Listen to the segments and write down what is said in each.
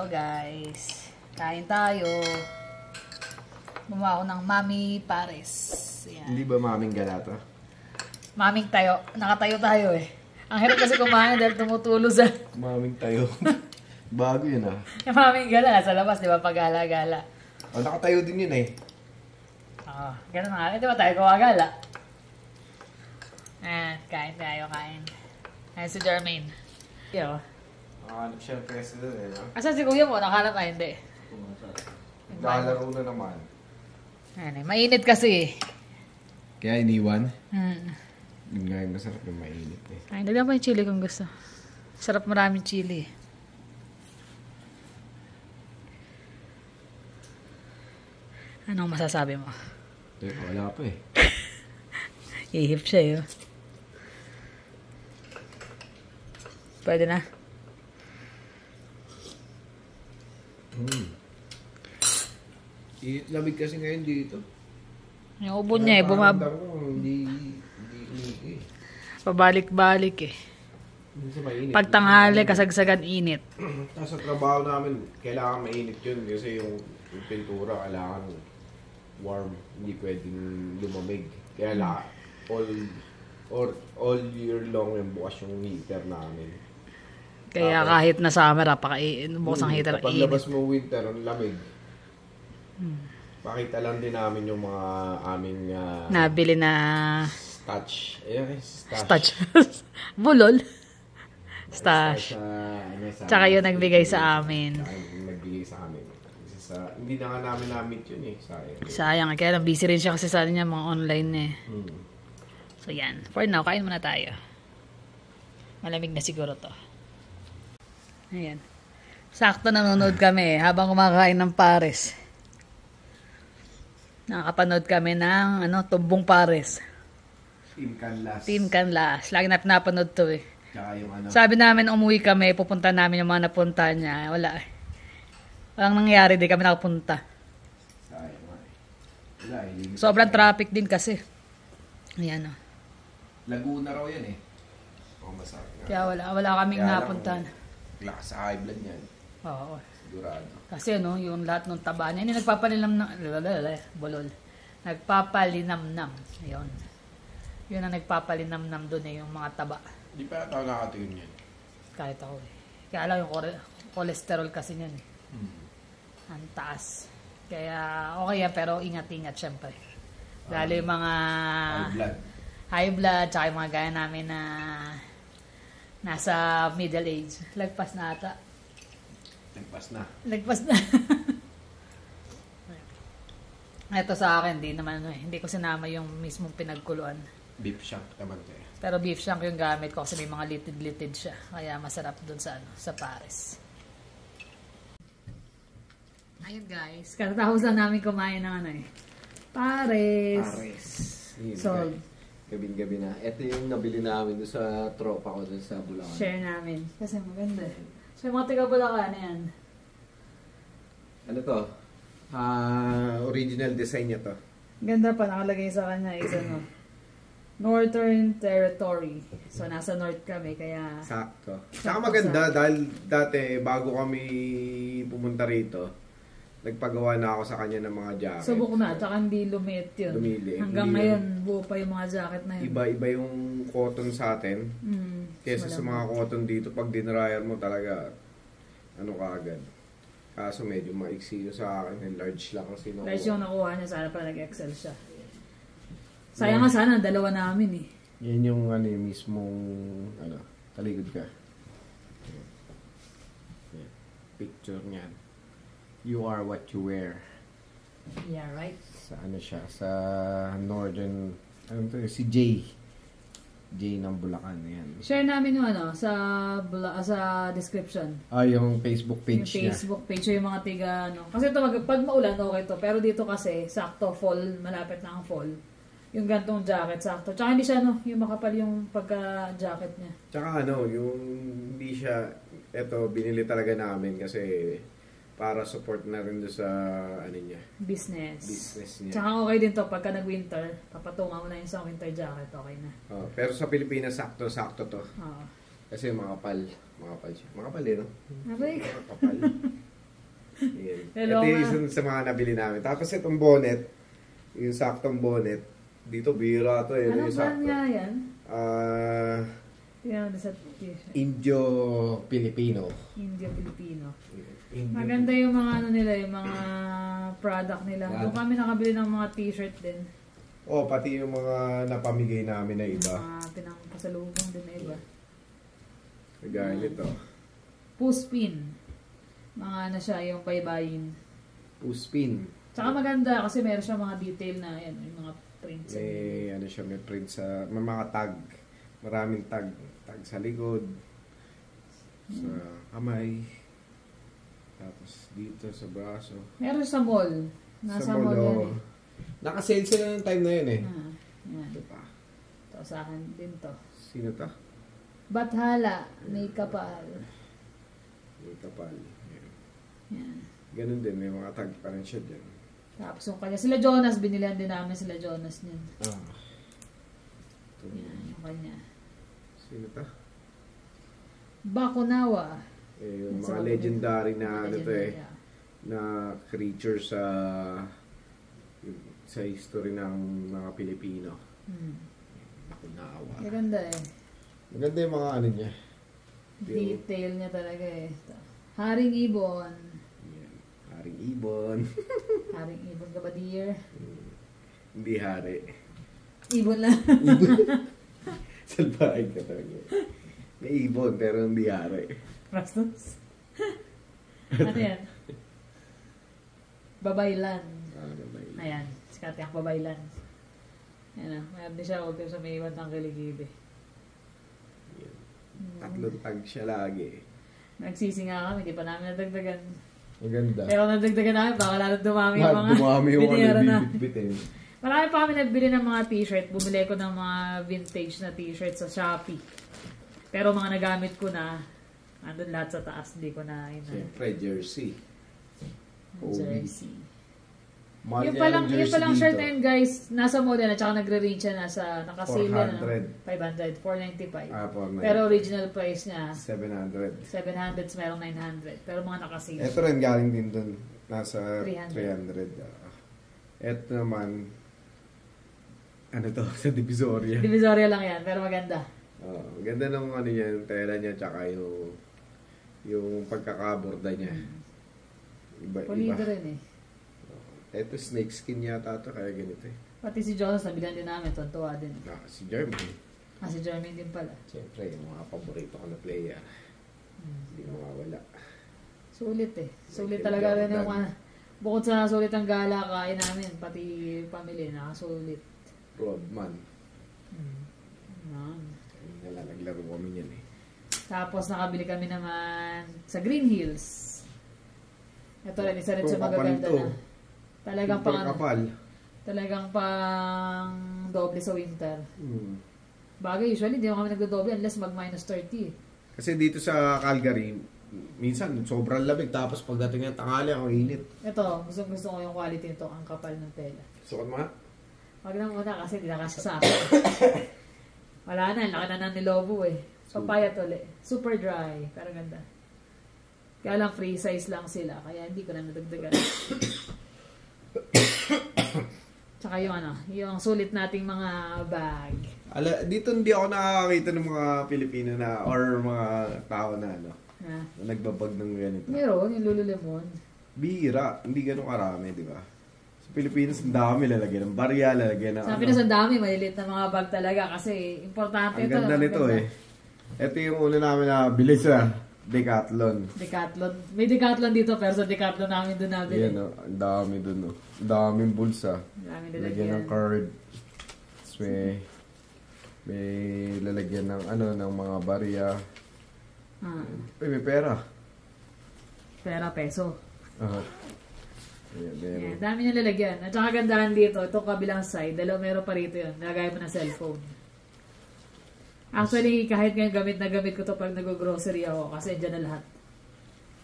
Hello guys. Kain tayo. Gumawa ako ng Mami Pares. Yan. Hindi ba maming galata? Maming tayo. Nakatayo tayo eh. Ang hirap kasi kumain dahil tumutulo sa... Maming tayo. Bago yun ah. Yung maming gala sa labas, di ba? Pag-gala-gala. Oh, nakatayo din yun eh. Oo. Ganun nga. Di ba tayo gumagala? Ayan. Kain tayo. Kain. Ayan si Jermaine. Yo. Nakahanap siya ng president eh. No? Asan si kuya mo? Nakahanap ay hindi. Naglalaro na naman. Ayan eh. Mainit kasi eh. Kaya iniwan? Hmm. Yun nga yung masarap yung mainit eh. Ay, dagyan pa yung chili kung gusto. Sarap maraming chili. Anong masasabi mo? Teka, wala pa eh. Ihip siya yun. Pwede na. Lamig kasi ngayon dito. Yung ubo niya eh, Hindi eh. pabalik-balik eh. Minsan mainit. Pag tanghali, kasagsagan init. Tapos sa trabaho namin, kailangan mainit yun kasi yung pintura kailangan warm, hindi pwedeng lumamig. Kaya all year long yung bukas yung heater namin. Kaya kahit na summer, bukas ang heater, kapag init. labas mo winter, ang lamig. Pakita lang din namin yung mga aming Nabili na stash. Ayan, stash. Bulol. Stash. Tsaka yun nagbigay sa amin. Tsaka yung nagbigay sa amin. Hindi na nga namin na-meet yun eh. Sayang. Kaya lang busy rin siya kasi sa niya mga online eh. Hmm. So yan. For now, kain muna tayo. Malamig na siguro to. Ayan. Sakto nanonood kami habang kumakain ng pares. Nakakapanood kami ng Tumbong Pares. Team Canlas. Team Canlas. Lagi na pinapanood to eh. Tsaka yung Sabi namin umuwi kami, pupunta namin yung mga napunta niya. Wala eh. Walang nangyari, di kami nakapunta. Sayang nga eh. Wala eh. Sobrang traffic din kasi. Ayan o. Laguna raw yan eh. Masarap nga. Kaya wala kaming napuntahan. Lakas sa high blood yan. Oo. Sigurado. Kasi yung lahat ng taba niya, yung nagpapalinam na, bolol. Nagpapalinamnam. Ayun. Yun ang nagpapalinamnam doon eh, yung mga taba. Di pa ata nakatingin yan. Kahit ako eh. Kaya lang yung cholesterol kasi niyan eh. Ang taas. Kaya okay yan, pero ingat-ingat syempre. Lalo yung mga high blood, tsaka yung mga gaya namin na nasa middle age. Lagpas na ata. Lagpas na. Ito sa akin, hindi ko sinama yung mismong pinagkuluan. Beef shank naman tayo. Pero beef shank yung gamit ko kasi may mga litid-litid siya. Kaya masarap dun sa pares. Ayun guys, katatapos lang namin kumain ng pares. Sold. Gabi-gabi na. Ito yung nabili namin doon sa tropa ko doon sa Bulacan. Share namin. Kasi maganda eh. So yung mga taga Bulacan yan. Ano to? Original design niya to. Ganda pa, nakalagay sa kanya isa Northern Territory. So nasa north kami, kaya... Sakto. Saka maganda dahil dati bago kami pumunta rito, nagpagawa na ako sa kanya ng mga jacket. Subok na, tsaka hindi lumiit yun. Lumili. Hanggang Hindi ngayon, buo pa yung mga jacket na yun. Iba-iba yung cotton sa atin. Kesa sa mga cotton dito, pag dinryer mo talaga, kaagad. Kaso medyo maiksi yung sa akin. Large lang kasi nakuha. Large yung nakuha niya, sana pa nag-excel siya. Sayang nga sana, dalawa namin eh. Yan yung yung mismong, taligod ka. Picture niyan. You are what you wear. Yeah, right? Sa siya, sa northern, si Jay. Jay ng Bulacan, yan. Share namin yung sa description. Yung Facebook page niya. Yung Facebook page, yung mga tiga, Kasi ito, pag maulan, okay to. Pero dito kasi, sakto, fall, malapit na ang fall. Yung gantong jacket, sakto. Tsaka hindi siya, yung makapal yung pagka-jacket niya. Tsaka yung hindi siya, binili talaga namin kasi para support na rin doon sa niya. Business niya. Tsaka okay din to pagka nag-winter, papatungan mo na yung sa winter jacket, okay na. Pero sa Pilipinas, sakto to. Oo. Kasi makapal siya. Makapal no? Abay. Makapal. Hello, ito yung isa sa mga nabili namin. Tapos itong bonnet, yung saktong bonnet, dito bira to eh. Anong yung brand nga yan? Indio-Filipino. Indio-Filipino. Maganda yung mga ano nila, yung mga product nila. Doon kami nakabili ng mga t-shirt din. Pati yung mga napamigay namin na iba. Mga pinangpasalubong din na iba. Kagaya nito. Puspin. Mga ano siya, yung baybayin. Puspin. Tsaka maganda kasi meron siya mga detail na yan, yung mga prints. May print sa, may mga tag. Maraming tag. Tag sa likod. Sa kamay. Tapos dito sa braso. Meron sa mall. Nasa mall yan eh. Naka-sale sila ng time na yun eh. Yan. Diba? Ito sa akin din to. Sino to? Bathala. May kapal. May kapal. Yan. Ganun din. May mga tag pa rin siya dyan. Tapos yung kanya. Sila Jonas. Binilihan din namin sila Jonas niyan. Yan. Yung kanya. Sino to? Bakunawa. Yung mga legendary na ano to eh. Na creature sa history ng mga Pilipino. Bakunawa. Maganda eh. Maganda yung mga ano niya. Detail niya talaga eh. Haring Ibon. Yan. Haring Ibon. Haring Ibon ka ba, dear? Hindi hari. Ibon lang. Ibon. Salbahin ka talaga. May ibon pero hindi hari. Rastos. Ano yan? Babaylan. Babaylan. Ayan. Sikat yung Babaylan. Ayan na. Mayroon din siya. Huwag din sa may iwan ng kiligidi. Tatlong tag siya lagi. Nagsisi nga kami. Di pa namin nadagdagan. Maganda. Pero nadagdagan namin. Baka lalo dumami yung mga dumami yung biniyara na. bibit-bitin. Marami pa kami nabili ng mga t-shirt. Bumili ko ng mga vintage na t-shirt sa Shopee. Pero mga nagamit ko na, andun lahat sa taas. Hindi ko na Siyempre, jersey. Jersey. Mahal Yung niya palang, ng jersey yung palang dito. shirt na yun, guys, nasa model at saka nagre-range siya nasa nakasale na 400. 500, 495. 495. Pero original price niya 700. 700, merong 900. Pero mga nakasale. Ito rin galing din dun. Nasa 300. 300. Ito naman, ano to, sa Divisoria. Divisoria lang yan, pero maganda. Ganda ng ano niya, yung tela niya, tsaka yung pagkakaborda niya. Pulido rin eh. Ito snake skin yata ito, kaya ganito eh. Pati si Jonas, nabilan din namin, tontuwa din. Si Jeremy. Si Jeremy din pala. Siyempre, yung mga paborito ko na player. Hindi mawawala. Sulit eh. Sulit talaga rin yung bukod sa sulit ang gala, kain namin, pati pamilya, nakasulit. Rodman. Naglaro kami niyan eh. Tapos nakabili kami naman sa Green Hills. Ito rin, isa rin sa magaganda na. Talagang pang doble sa winter. Bagay, usually hindi kami nagdo-doble unless mag-minus 30. Kasi dito sa Calgary, minsan sobrang lamig tapos pagdating ng tanghali ang init. Ito, gusto ko yung quality nito, ang kapal ng tela. Sukat mo nga? Wag na muna kasi di na kasi sa akin. Wala na, laki na ng nilobo eh. Papayat ulit. Super dry, pero ganda. Kaya lang free size lang sila, kaya hindi ko na nadagdagan. Tsaka yung sulit nating mga bag. Dito hindi ako nakakakita ng mga Pilipino na or mga tao na na nagbabag ng ganito. Meron, yung Lululemon. Bihira, hindi ganun karami, di ba? Sa Pilipinas, ang dami lalagyan ng barya, lalagyan ng Sa Pinas, ang dami, maliliit na mga bag talaga kasi importante ito. Ang ganda nito eh. Ito yung una namin na bili sa Decathlon. May Decathlon dito pero sa Decathlon namin doon nabili. Yan o, ang dami doon o. Ang daming bulsa. Lalagyan ng card. May lalagyan ng ng mga barya. May pera. Pera, peso. Ayan, dami niya lalagyan. At saka gandahan dito, itong kabilang side, meron pa rito yun. Nalagay mo ng cellphone. Actually, kahit ngayon gamit na gamit ko to pag nag-grocery ako kasi dyan na lahat.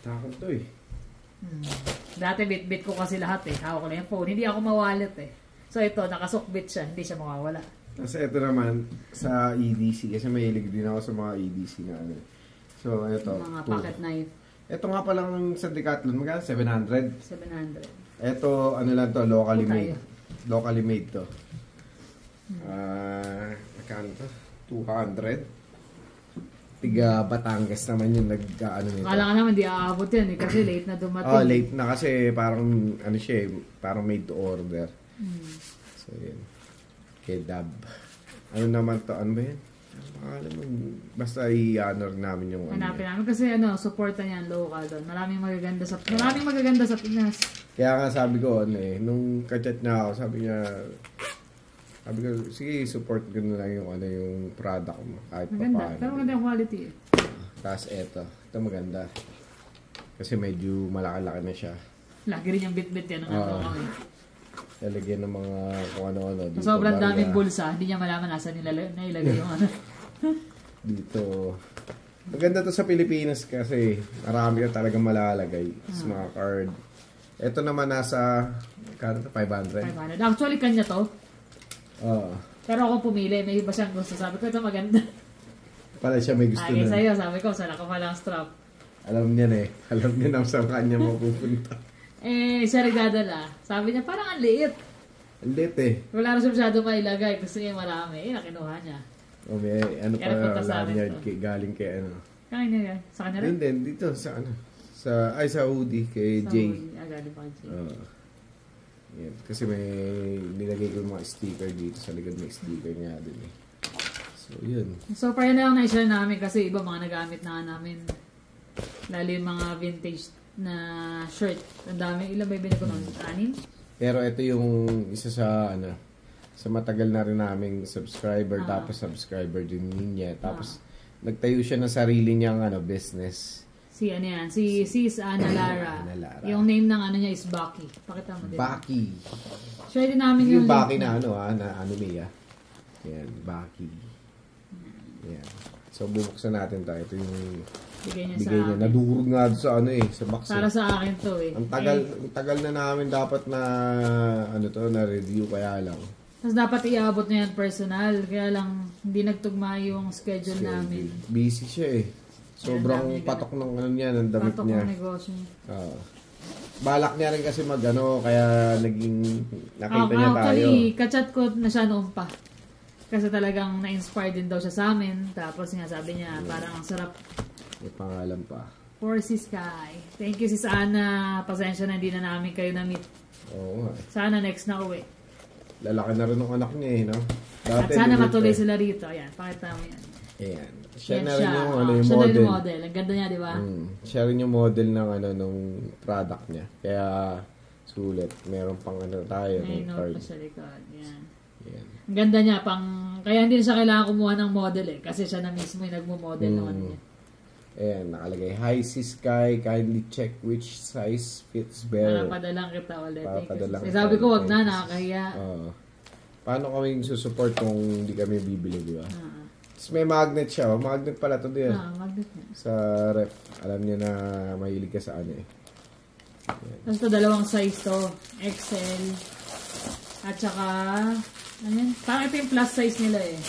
Takot to eh. Dati bit-bit ko kasi lahat eh. Hawak ko lang yung phone. Hindi ako mawalit eh. So ito, nakasukbit siya. Hindi siya mawawala. Kasi ito naman, sa EDC. Kasi mahilig din ako sa mga EDC na So ito. Mga pocket knife. Ito nga palang sa Decathlon, magkano? 700? 700. Ito, ano lang to, locally Ito made. Locally made to. Magkano to? 200? Tiga Batangas naman yung nag-ano nito. Akala ka naman di aabot yan eh, kasi late na dumating. Oh, late na kasi parang, ano siya eh, parang made to order. So, yun. Kedab. Ano naman to? Ano ba yan? Alam mo, basta i-honor namin yung Hanapin namin kasi supportan niyan local doon. Maraming magaganda sa Pinas. Kaya nga sabi ko, nung kachat niya ako, sabi ko, sige, support ko na lang yung product mo. Kahit Maganda, paano. pero maganda yung quality eh. Tapos ito maganda. Kasi medyo malaki-laki na siya. Lagi rin yung bit-bit yan ng kami. Lalagyan ng mga kung ano-ano. Dito, Sobrang daming bulsa, hindi niya malaman nasa nailagay yung Dito. Maganda to sa Pilipinas kasi marami ka talagang malalagay sa mga card. Ito naman nasa 500. Actually, kanya to. Pero ako pumili, may iba siyang gusto. Sabi ko, ito maganda. Pala siya may gusto na. Sa'yo, sabi ko, sana ka palang strap. Alam niya na Alam niya na saan kanya mapupunta. Siya nagdadala. Sabi niya, parang ang liit. Ang liit eh. Wala na siya masyado mailagay. Gusto niya marami. Nakinuha niya. May ano Kaya pa lanyard galing kay ano. Kaya niya yan. Sa kanya rin? Hindi, dito sa ano. Sa hoodie kay Jay. Galing pa kay Jay. Yan. Kasi may nilagay ko yung mga sticker dito. Sa likod may sticker niya din eh. So, yun. So, parang na lang na-share namin kasi iba mga nagamit na namin. Lalo yung mga vintage na shirt. Ang dami. Ilan ba yung binili ko nun? 6? Pero ito yung isa sa ano sa matagal na rin naming subscriber tapos subscriber din niya. Tapos nagtayo siya ng sarili niyang business. Si Sis Ana Lara. Yung name ng niya is Baki. Pakita mo din. Baki. Share din namin yung Baki na na anime Yan, Baki. Yan. So bubuksan natin tayo. Ito yung bigay niya sa akin. Nadurog nga sa sa box. Para sa akin to eh. Ang tagal na namin dapat na na review kaya lang. Tapos dapat iabot na yan personal. Kaya lang hindi nagtugma yung schedule namin. Busy siya eh. Sobrang patok ng niya, ng damit patok niya. Patok ng negosyo niya. Balak niya rin kasi kaya naging nakita niya tayo. Actually, kachat ko na siya noon pa. Kasi talagang na-inspire din daw siya sa amin. Tapos nga sabi niya, parang ang sarap. May pangalan pa. For Sis Sky. Thank you Sis Ana. Pasensya na hindi na namin kayo na-meet. Oo nga. Sana next na uwi. Lalaki na rin ng anak niya no? Dati, at sana matuloy sila rito. Ayan, pakita mo yan. Ayan. Siya na rin yung, yung siya model. Siya yung model. Ang ganda niya, di ba? Siya rin yung model ng nung product niya. Kaya, sulit. Meron pang tayo. May note pa sa likod. Yan. Yan. Ang ganda niya. Kaya hindi na siya kailangan kumuha ng model eh. Kasi siya na mismo yung nagmo-model ng niya. Ayan, nakalagay. Hi, Sis Sky. Kindly check which size fits better. Padalang kita ulit. Sabi ko, wag na. Nakakahiya. Paano kami susupport kung hindi kami bibili, di ba? Tapos may magnet siya. Magnet pala ito din. Magnet niya. Sa ref. Alam niya na mahilig ka sa eh. Tapos ito, dalawang size to. XL. At saka, parang ito yung plus size nila eh.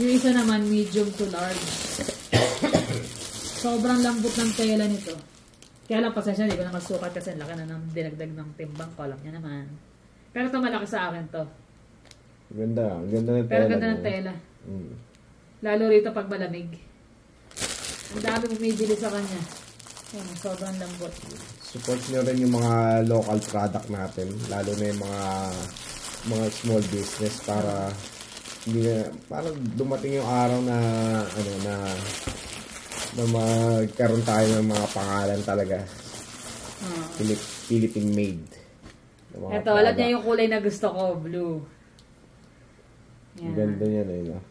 Yung isa naman, medium to large. Sobrang lambot ng tela nito. Kaya lang, pasensya, hindi ko na masukat kasi laki na ng dinagdag ng timbang ko. Alam niya naman. Pero ito malaki sa akin to. Ganda. Ang ganda ng tela. Pero ganda ng tela. Lalo rito pag malamig. Ang dami bumibili sa kanya. Sobrang lambot. Support nyo rin yung mga local product natin. Lalo na yung mga small business para parang dumating yung araw na magkaroon tayo ng mga pangalan talaga. Philippine made. Ito, alam niya yung kulay na gusto ko, blue. Yan. Ganda niya na yun.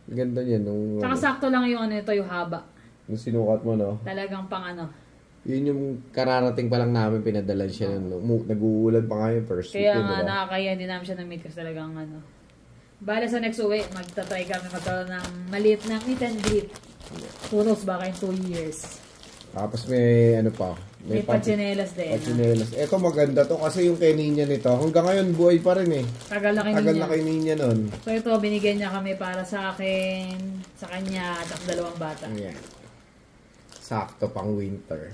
Ganda niya nung... Tsaka sakto lang yung ito, yung haba. Yung sinukat mo, no? Talagang pang Yun yung kararating pa lang namin pinadalan siya. Nag-uulan pa nga yung first week. Kaya nga, nakakaya hindi namin siya na-meet kasi talagang Bale sa next uwi, magta-try kami magkaroon ng maliit na meet and greet. Who knows, baka in 2 years. Tapos may May pachinelas din. Pachinelas. Ito maganda to kasi yung kay Ninya nito, hanggang ngayon buhay pa rin eh. Tagal na kay Ninya nun. So ito, binigyan niya kami para sa akin, sa kanya, at ang dalawang bata. Ayan. Sakto pang winter.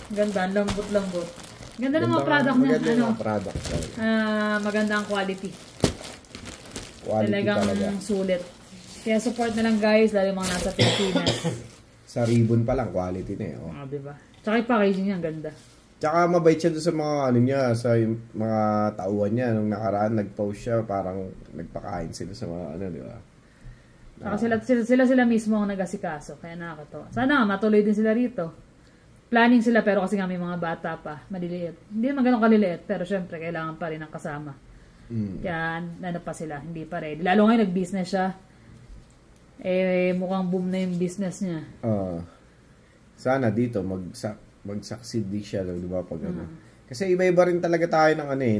Ganda, lambot-lambot. Ganda ng mga product niya. Maganda yung mga product. Maganda ang quality. Talagang talaga. Sulit. Kaya support na lang guys, lalo yung mga nasa Pilipinas. Sa ribbon pa lang, quality na eh. Oh. Diba? Tsaka yung packaging niya, ang ganda. Tsaka mabait siya doon sa mga ano niya, sa mga tauhan niya. Nung nakaraan, nag-post siya, parang nagpakain sila sa mga ano, di ba? Tsaka sila mismo ang nag-asikaso. Kaya nakakatawa. Sana matuloy din sila rito. Planning sila, pero kasi nga may mga bata pa, maliliit. Hindi naman ganun kaliliit, pero syempre, kailangan pa rin ng kasama. Kaya ano pa sila, hindi pa ready. Lalo ngayon, nag-business siya. Mukhang boom na yung business niya. Sana dito, mag-succeed din siya, di ba, pag ano. Kasi iba-iba rin talaga tayo ng ano eh,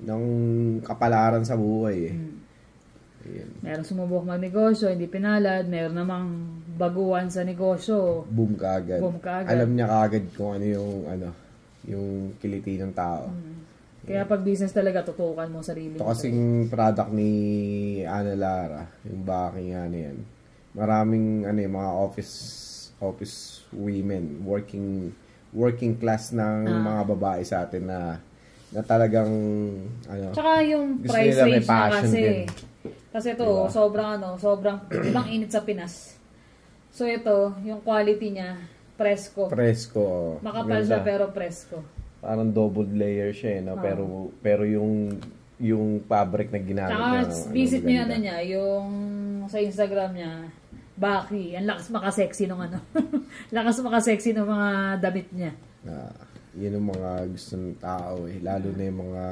ng kapalaran sa buhay eh. Meron sumubok magnegosyo, hindi pinalad. Meron namang baguhan sa negosyo. Boom kaagad. Alam niya kaagad kung ano yung kiliti ng tao. Kaya pag business talaga, tutukan mo sarili. Ito kasing product ni Ana Lara, yung backing ano yan. Maraming mga office women, working class ng mga babae sa atin na talagang Tsaka yung price range na kasi. Din. Kasi ito, diba? sobrang ibang init sa Pinas. So ito, yung quality niya, presko. Makapal siya pero presko. Parang double layer siya no? Pero yung fabric na ginamit niya. Tsaka visit niyo yung sa Instagram niya, Baki. Ang lakas makasexy nung lakas makasexy nung mga damit niya. Yun ang mga gusto ng tao eh. Lalo na yung mga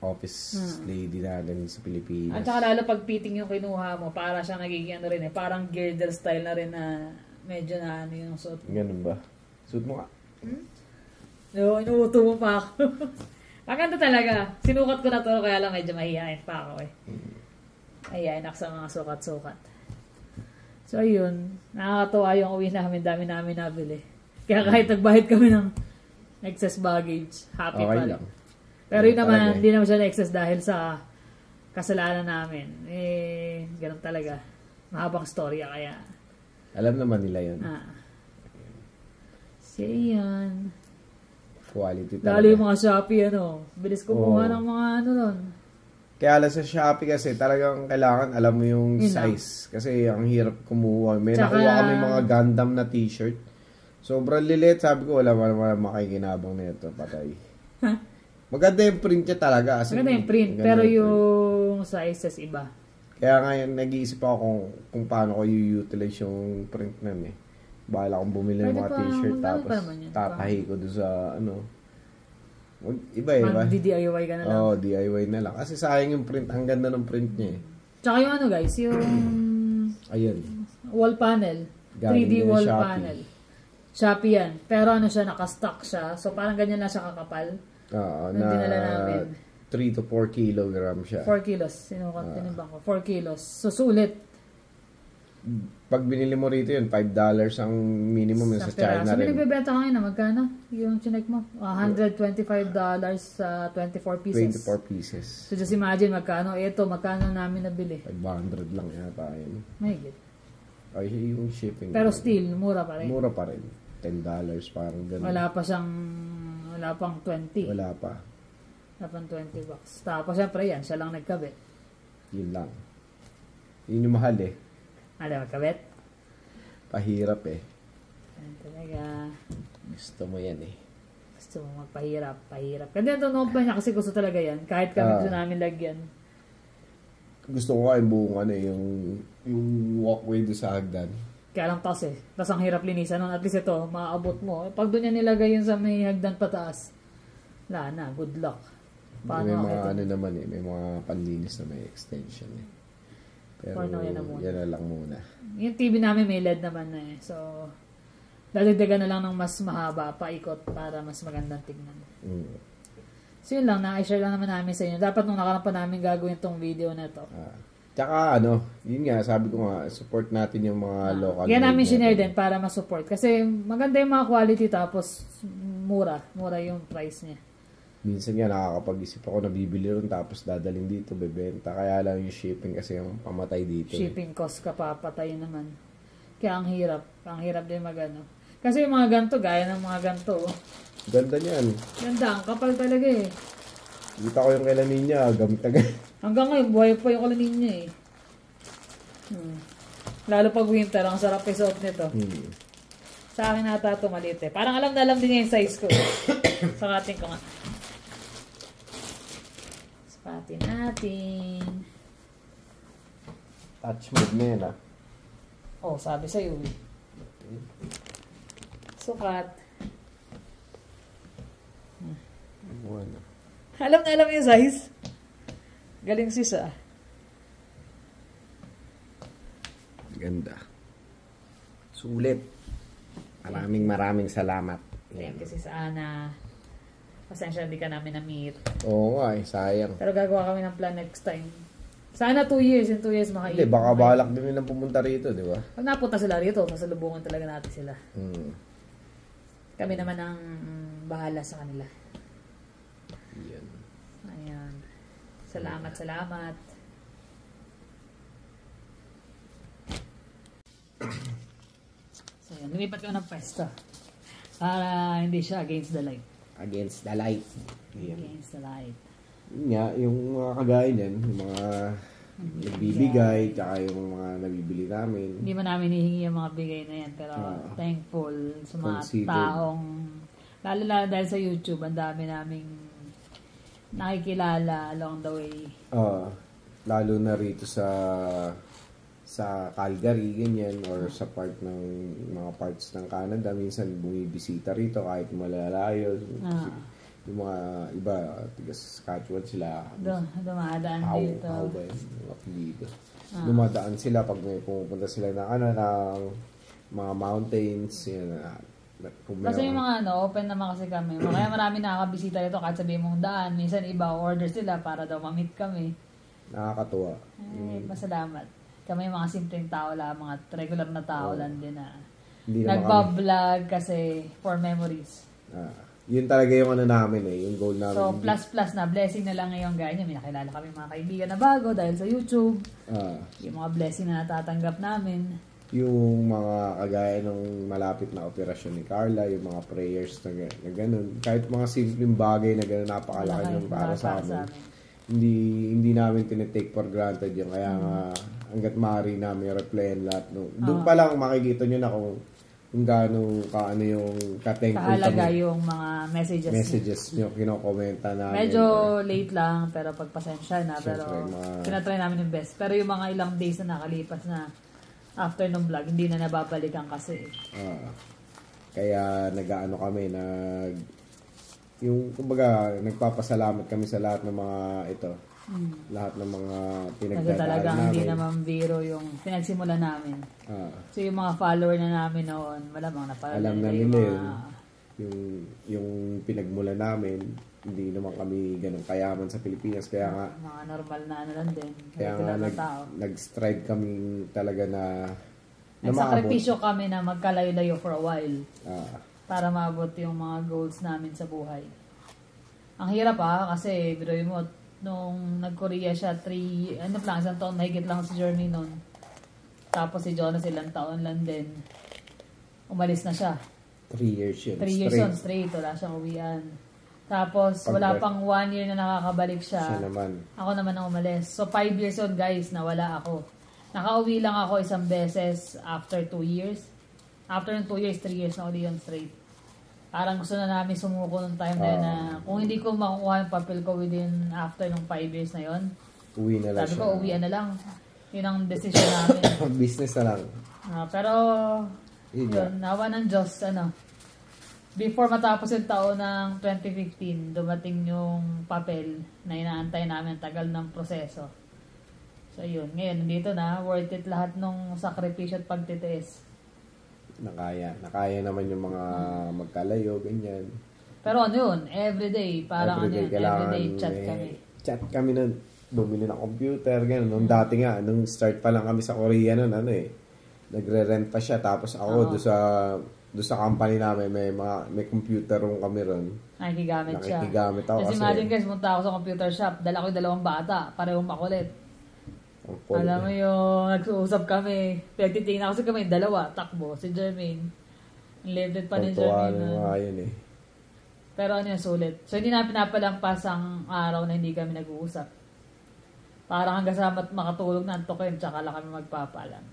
office lady natin sa Pilipinas. At saka lalo pag fitting yung kinuha mo, para siya nagiging rin eh. Parang girdle style na rin na medyo na yung suit. Ganun ba? Suit mo ka? Inuuto mo pa ako. Maganda talaga. Sinukat ko na to, kaya lang medyo mahihain pa ako eh. Ayan, sa mga sukat-sukat. So, yun. Nakakatuwa yung uwi namin. Dami namin nabili. Kaya kahit nagbayad kami ng excess baggage, happy pa rin. Pero yun naman, hindi naman siya na-excess dahil sa kasalanan namin. Ganun talaga. Mahabang storya kaya. Alam naman nila yun. So, yan. Quality talaga. Lalo yung mga Shopee, bilis kumuha ng mga nun. Kaya alam sa Shopee kasi talagang kailangan alam mo yung size. Kasi ang hirap kumuha. May nakuha kami mga Gundam na t-shirt. Sobrang lilit. Sabi ko, wala makikinabang na ito. Patay. Maganda yung print niya talaga. Maganda yung print. Pero yung sizes iba. Kaya ngayon, nag-iisip ako kung paano ko i-utilize yung print nun eh. Bahala akong bumili ng mga t-shirt. Tapos tatahi ko doon sa iba. Mag-DIY ka na lang. Oo, DIY na lang. Kasi sayang yung print. Ang ganda ng print niya eh. Tsaka yung guys, yung ayun. Wall panel. 3D wall panel. Shopee yan. Pero siya, nakastock siya. So parang ganyan lang siya kakapal. Dinala namin. 3 to 4 kilogram siya. 4 kilos. Tinimbang ko. 4 kilos. So sulit. Pag binili mo rito yun, $5 ang minimum sa China rin. So, nagbebenta ka ngayon na magkano? Yung chinek mo? $125 sa 24 pieces. 24 pieces. So, just imagine magkano. Magkano namin nabili? 500 lang yata yun. Mahigit. Ay, yung shipping. Pero still, mura pa rin. Mura pa rin. $10 parang ganun. Wala pang 20. Wala pa. Wala pang $20. Tapos, syempre yan, siya lang nagkabit. Yun lang. Yun yung mahal eh. Magkabit? Pahirap eh. Talaga. Gusto mo yan eh. Gusto mo magpahirap. Kasi ito pa niya kasi gusto talaga yan. Kahit kami gusto namin lagyan. Gusto ko yung buong yung walkway doon sa hagdan. Kaya lang tas eh. Tas ang hirap linisan nun. At least ito, maaabot mo. Pag doon niya nilagay yun sa may hagdan pataas, wala na. Good luck. Paano may mga naman eh. May mga panlinis na may extension eh. Pero yan na lang muna. Yung TV namin may LED naman na eh. So, dadagdagan na lang ng mas mahaba paikot para mas magandang tignan. So, yun lang. Na-share lang naman namin sa inyo. Dapat nung nakaraan pa namin gagawin tong video na to. Tsaka yun nga, sabi ko nga, support natin yung mga local. Yan namin sinare din para ma-support. Kasi maganda yung mga quality tapos mura. Mura yung price niya. Minsan nga nakakapag-isip ako na bibili ron tapos dadalhin dito, bebenta. Kaya lang yung shipping kasi yung pamatay dito. Shipping cost ka papatay naman. Kaya ang hirap. Ang hirap din magano. Kasi yung mga ganto, gaya ng mga ganto. Ganda niyan. Ganda, ang kapal talaga eh. Kita ko yung kailanin niya, gamit agad. Hanggang ngayon, buhay pa yung kalanin niya eh. Lalo pag winter, ang sarap isuot nito. Sa akin nata ito maliit eh. Parang alam na alam din niya yung size ko. Sakatin ko nga. Sakatin natin. Touch mode na yan Oh, sabi sa'yo eh. Sukat. Alam na alam yung size. Galing sis Ganda. Sulit. Maraming salamat. Thank you sis Ana. Pasensya hindi ka namin na-meet. Oo nga sayang. Pero gagawa kami ng plan next time. Sana 2 years. In 2 years Hindi, baka balak din nilang pumunta rito, di ba? Pag napunta sila rito, sasalubungan talaga natin sila. Kami naman ang bahala sa kanila. Yan. Ayan. Salamat. So, yan. Lumipat ko ng pwesto. Para hindi siya against the light. Against the light. Yan. Against the light. Yun nga, yung mga kagaya niyan, yung mga nagbibigay, tsaka yung mga nabibili namin. Hindi man namin hihingi yung mga bigay na yan. Pero thankful sa mga taong, lalo dahil sa YouTube, ang dami naming nakikilala along the way. Lalo na rito sa Calgary, ganyan, or sa part ng mga parts ng Canada. Minsan bumibisita rito kahit malalayo. Yung mga iba, tiga Saskatchewan sila. Dumadaan dito. How ba yun? Dumadaan sila pag may pumupunta sila ng mga mountains. Yan, kasi yung mga open naman kasi kami. Kaya marami nakakabisita dito kahit sabihin mong daan. Minsan iba order sila para daw ma-meet kami. Nakakatuwa. Masalamat. Kami yung mga simpleng tao lang, mga regular na tao lang din na nagbablog kasi for memories. Yun talaga yung namin yung goal namin. So plus na blessing na lang ngayon ganyan. May nakilala kami mga kaibigan na bago dahil sa YouTube. Yung mga blessing na natatanggap namin. Yung mga kagaya ng malapit na operasyon ni Carla, yung mga prayers na ganun. Kahit mga simpleng bagay na ganun, napakalaki yung para sa amin. Hindi namin tinitake for granted yun. Kaya nga, hanggat maaari namin replyan lahat. Doon pa lang makikita nyo na kung gaano yung kahalaga yung mga messages nyo, kinokomenta namin. Medyo late lang, pero pagpasensya na. Pero tinatry namin yung best. Pero yung mga ilang days na nakalipas na after ng vlog, hindi na nababalikan kasi. Kaya kami, yung kumbaga, nagpapasalamat kami sa lahat ng mga ito. Lahat ng mga pinagdadaan namin. Talagang hindi naman biro yung pinagsimulan namin. So yung mga follower na namin noon, malamang napalala. Alam na nila yung pinagmula namin, hindi naman kami ganun kayaman sa Pilipinas. Kaya nga, mga normal na lang din. Kaya nga nag-strive kami talaga na nagsakripisyo kami na magkalayo-layo for a while. Para maabot yung mga goals namin sa buhay. Ang hirap kasi biruin mo, nung nag-Korea siya, isang taon, mahigit lang si Journey noon. Tapos si Jonas, ilang taon lang din. Umalis na siya. 3 years yun. 3 years yun, straight. Wala siyang uwian. Tapos, wala pang 1 year na nakakabalik siya. Siya naman. Ako naman ang umalis. So, 5 years yun, guys, na wala ako. Nakauwi lang ako isang beses after 2 years. After ng 2 years, 3 years na uli yun straight. Parang gusto na namin sumuko nung time na yun na kung hindi ko makukuha yung papel ko within after nung 5 years na yun. Uwi na lang sabi ko, uwian na lang. Yun ang decision namin. Business na lang. Pero, yun, nawa ng Diyos, before matapos yung taon ng 2015, dumating yung papel na inaantay namin, tagal ng proseso. So, yun. Ngayon, nandito na, worth it lahat ng sakripisyo at pagtitiis. Nakaya naman yung mga magkalayo, ganyan. Pero yun, everyday, parang everyday chat kami. Chat kami nun. bumili ng computer, gano'n. Nung dati nga, nung start pa lang kami sa Korea nun, nagre-rent pa siya. Tapos ako, doon sa company namin, may computer room kami ron. Nakikigamit siya. Nakikigamit ako kasi imagine guys, punta ako sa computer shop, dala ko yung 2 bata, parehong makulit. Alam mo yung nag-uusap kami, pinagtitingnan kasi kami, 2, takbo, si Jermaine. Limited pa ni Jermaine. Pero ano yung sulit. So hindi na pinapalampas ang araw na hindi kami nag-uusap. Parang hanggang sa makatulog na antokin, tsaka lang kami magpapalam.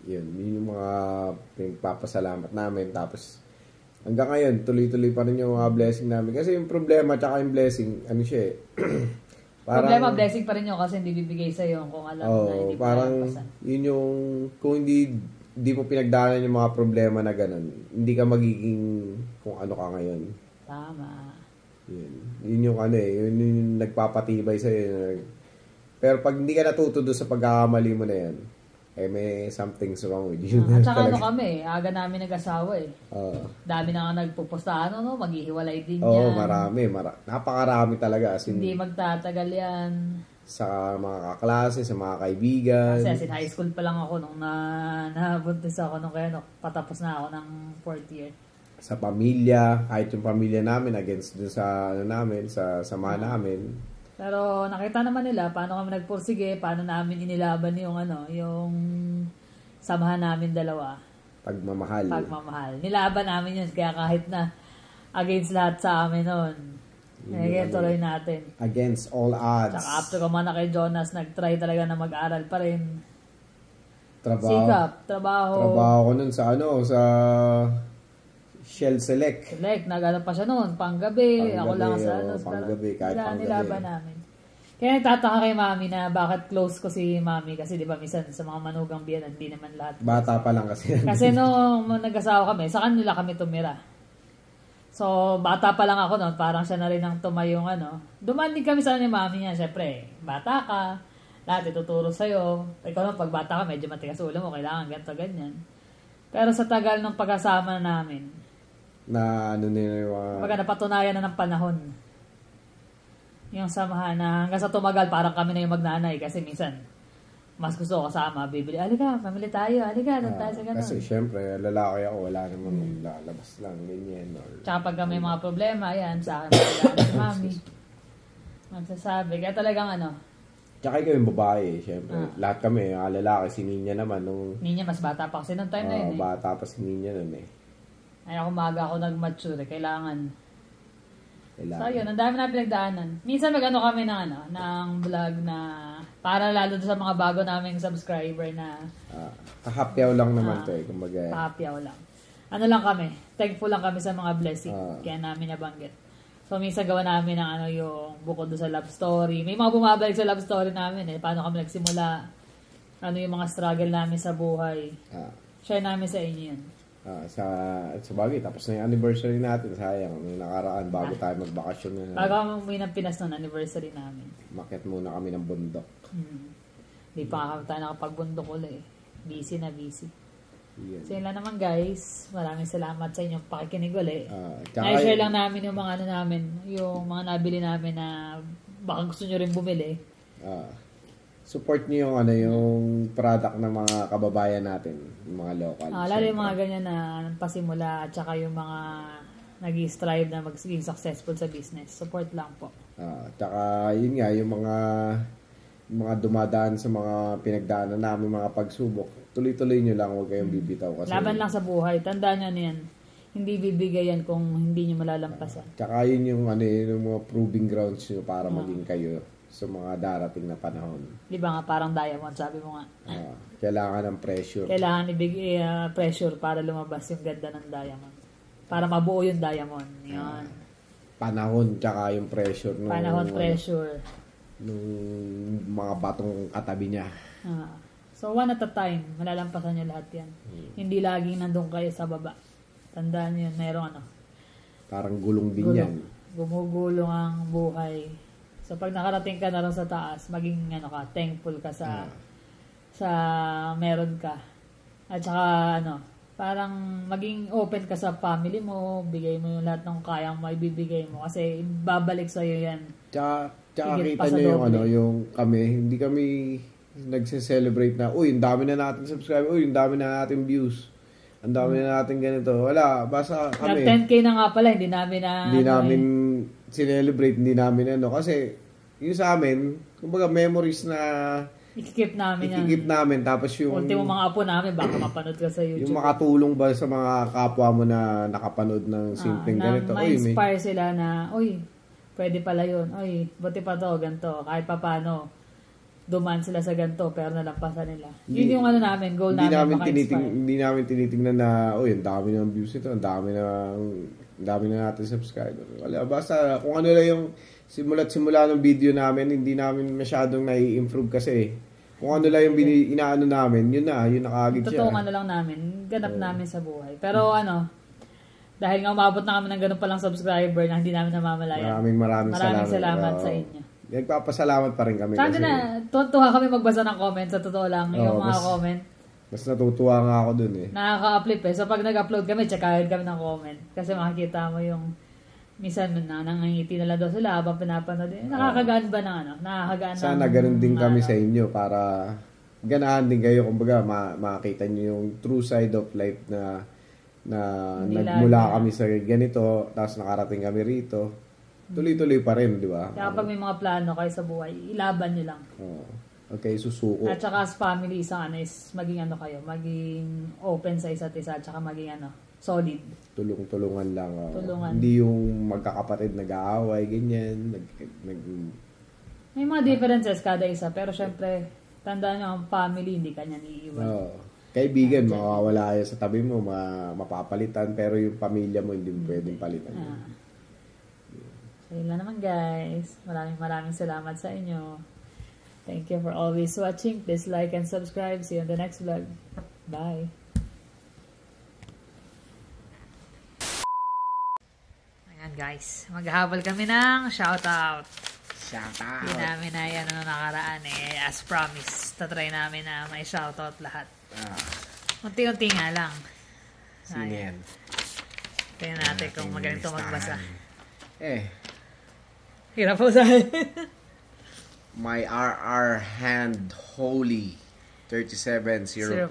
Yun yung mga pinagpapasalamat namin. Tapos hanggang ngayon, tuloy-tuloy pa rin yung mga blessing namin. Kasi yung problema tsaka yung blessing, ano siya parang, problema, blessing pa rin yun kasi hindi bibigay sa'yo kung alam na hindi parang yun yung, kung hindi mo pinagdaanan yung mga problema na ganun, hindi ka magiging kung ano ka ngayon. Tama. Yun yung yun yung nagpapatibay sa'yo. Pero pag hindi ka natuto doon sa pagkakamali mo na yan, may something's wrong with you. At saka kami, aga namin nag-asawa dami na nga nagpupustahan, maghihiwalay din yan. Marami. Napakarami talaga. Hindi magtatagal yan. Sa mga kaklase, sa mga kaibigan. Kasi high school pa lang ako nung nabuntis ako nung patapos na ako ng 4th year. Sa pamilya, kahit yung pamilya namin against dun sa sa sama namin. Pero nakita naman nila paano kami nagpursige, paano namin inilaban yung samahan namin 2. Pagmamahal. Nilaban namin yun, kaya kahit na against lahat sa amin nun. Kaya tuloy natin. Against all odds. Tsaka after ko man na kay Jonas, nag-try talaga na mag-aral pa rin. Trabaho ko nun sa Shell Select. Nagano pa siya noon, panggabi. Ako lang sa panggabi, kahit panggabi. Nilaban namin. Kaya nagtataka kay Mami na bakit close ko si Mami kasi di ba minsan sa mga manugang biyanan, hindi naman lahat. Bata pa lang kasi. Kasi nung nag-asawa kami, sa kanila kami tumira. So, bata pa lang ako noon, parang siya na rin ang tumayong Dumaan din kami sa ni Mami niya, syempre. Bata ka, lahat ituturo sa'yo. Ikaw naman, pag bata ka, medyo matigas ulo mo, kailangan ganito, ganyan. Pero sa tagal ng pagkasama namin, na napatunayan na ng panahon yung samahan na hanggang sa tumagal parang kami na yung magnanay kasi minsan mas gusto ko kasama, bibili, halika, family tayo, halika, doon tayo sa ganun. Kasi syempre, lalaki ako, wala namang lalabas lang, ganyan. Tsaka pag may mga problema, yan, sa akin magagalit si Mami. Magsasabi, kaya talagang Tsaka ikaw yung babae, syempre. Lahat kami, lalaki, si Ninya naman. Ninya, mas bata pa kasi nung time na yun bata pa si Ninya nun Ay ako maga ako nag-mature, kailangan. So yun, ang dami na pinagdaanan. Minsan kami ng vlog na para lalo sa mga bago naming subscriber na kahapyaw lang naman kumbaga. Kahapyaw lang. Lang kami, thankful lang kami sa mga blessing kaya namin nabanggit. So minsan gawa namin ng yung bukod sa love story. May mga bumabalik sa love story namin paano kami nagsimula, yung mga struggle namin sa buhay. Share namin sa inyo yun. Sa bagay, tapos na yung anniversary natin, sayang, yung nakaraan, bago tayo magbakasyon na. Bago kami umuwi ng Pinas noon, anniversary namin. Makiat muna kami ng bundok. Hindi pa kami tayo nakapagbundok ulit. Busy na busy. Yeah. So yun lang naman guys, maraming salamat sa inyong pakikinig ulit. I-share lang namin yung mga namin, yung mga nabili namin na baka gusto nyo rin bumili. Support niyo yung yung product ng mga kababayan natin, yung mga local. Lalo yung mga ganyan na pasimula at saka yung mga nag-strive na magiging successful sa business. Support lang po. Tsaka yun nga, yung mga dumadaan sa mga pinagdaanan namin, mga pagsubok, tuloy-tuloy nyo lang, huwag kayong bibitaw. Kasi laban lang sa buhay. Tandaan nyo yan. Hindi bibigay yan kung hindi nyo malalampasan. Tsaka yun yung mga proving grounds nyo para maging kayo sa mga darating na panahon. Di ba nga parang diamond, sabi mo nga. Kailangan ng pressure. Kailangan ibigay pressure para lumabas yung ganda ng diamond. Para mabuo yung diamond. Yun. Panahon, tsaka yung pressure. Pressure. Nung mga batong katabi niya. So, one at a time, malalampasan niyo lahat yan. Hindi laging nandun kayo sa baba. Tandaan niyo, merong parang gulong din yan. Gumugulong ang buhay. So, pag nakarating ka na rin sa taas, maging thankful ka sa meron ka. At saka, parang maging open ka sa family mo, bigay mo yung lahat ng kayang maibibigay mo kasi babalik sa'yo yan. Tsaka, Tsaka kita nyo yung yung kami, hindi kami nagse-celebrate na, uy, ang dami na natin subscriber, uy, ang dami na natin views, ang dami na natin ganito. Wala, basta kami. 10K na nga pala, hindi namin celebrate, hindi namin kasi yung sa amin, kumbaga memories na ikikip namin tapos yung ultimo mga apo namin, baka mapanood ka sa YouTube. Yung makatulong ba sa mga kapwa mo na nakapanood ng simpleng ganito. Ma-inspire sila na, uy, pwede pala yun. Uy, buti pa to, ganito. Kahit pa paano, duman sila sa ganito, pero nalampasan nila. Yun yung namin, goal namin, maka-inspire. Hindi namin tinitingnan na, uy, ang dami ng views ito, ang dami na natin subscriber. Wala, basta kung ano lang yung simula ng video namin, hindi namin masyadong nai-improve kasi. Kung ano lang yung inaano namin, yun nakagid siya. Totoo na lang namin, ganap namin sa buhay. Pero dahil nga umabot na kami ng ganun palang subscriber na hindi namin namamalayan. Maraming salamat sa inyo. Nagpapasalamat pa rin kami. Sabi na, tuwa kami magbasa ng comment, sa totoo lang, yung mga comment. Mas natutuwa nga ako dun Nakaka-uplift So pag nag-upload kami, tsakahin kami ng comment. Kasi makikita mo yung, minsan nangangiti na lang daw sila habang pinapanood. Nakakagaan ba ng nakakagaan sana ganun din kami sa inyo para ganahan din kayo. Kumbaga, makita nyo yung true side of life na nagmula kami sa ganito, tapos nakarating kami rito, tuloy-tuloy pa rin, di ba? Kaya pag may mga plano kayo sa buhay, ilaban nyo lang. Okay, susuko. At saka as family, isang is maging kayo, maging open sa isa't isa, at saka maging solid. Tulungan lang. Tulungan. Hindi yung magkakapatid nag-aaway, ganyan. May mga differences kada isa, pero syempre, tandaan nyo, ang family, hindi kanya niiwan. Kaibigan, mawawala yan sa tabi mo, mapapalitan, pero yung pamilya mo hindi pwedeng palitan. So, yun lang naman guys. Maraming salamat sa inyo. Thank you for always watching. Please like and subscribe. See you on the next vlog. Bye. Ayan guys, maghahabol kami ng shoutout. Hindi namin na yan nakaraan as promised. Tatry namin na may shoutout lahat. Unti-unti nga lang. Sino yan? Tingnan natin kung magaling ito magbasa. Hirap po sa'yo. My RR Hand Holy 3704.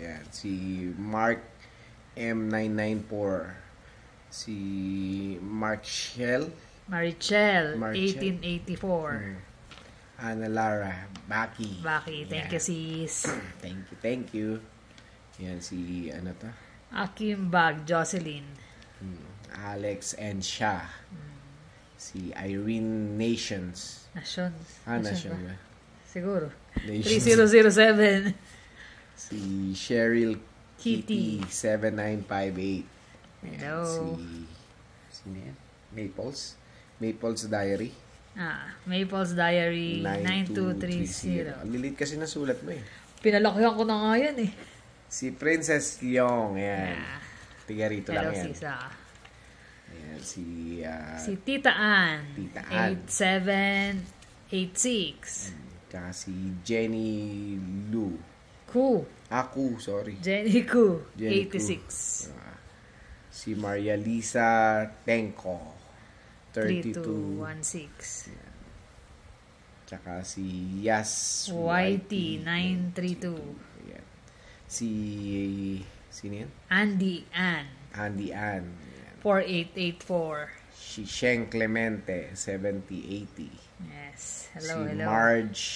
Ayan. Si Mark M994. Si Marichel 1884. Ana Lara Baki, thank you sis. Thank you. Yan si Akim Bag Jocelyn. Alex and Shah. Si Irene Nations. Nation ba? Siguro. Nations. 3007. Si Cheryl Kitty 7958. Hello. Sino yan? Maples Diary. Maples Diary 9230. Ang lilit kasi nasulat mo Pinalakihan ko na nga yan Si Princess Leong. Ayan. Tiga rito lang yan. Sisa. Ayan. Si Tita Ann. 8786. Tsaka si Jenny Lu. Sorry. Jenny Ku. 86. Si Maria Lisa Tenko 3216. Tsaka si Yas YT 932. Sino yan? Andy Ann 4884. Si Sheng Clemente 7080. Yes. Si Marge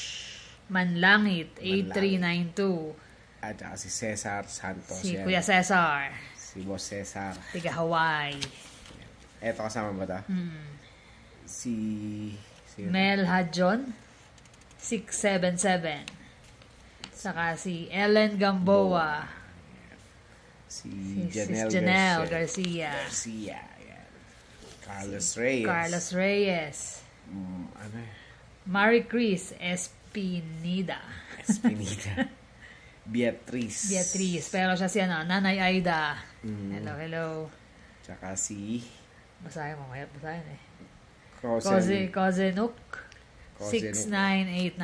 Manlangit 8392. At saka si Cesar Santos. Si Kuya Cesar. Si Boss Cesar. Tiga Hawaii. Eto kasama ba ta? Si Mel Hadjon 677. Saka si Ellen Gamboa. Si Janelle Garcia. Carlos Reyes. Marie Chris Espinida. Beatrice. Pero siya si Nanay Aida. Hello. Tsaka si basahin mo, mayat basahin Kozenuk 6989.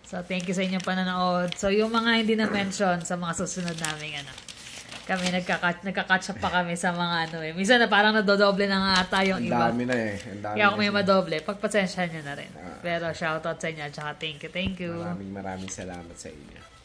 So thank you sa inyong panonood. So yung mga hindi na mention sa mga susunod naming Kami nagka-catch up pa kami sa mga ano eh. Minsan na parang nadodoble na nga ata yung iba. Ang dami na eh. Kaya kung may madoble, pagpasensya nyo na rin. Pero shoutout sa inyo, tsaka thank you. Maraming salamat sa inyo.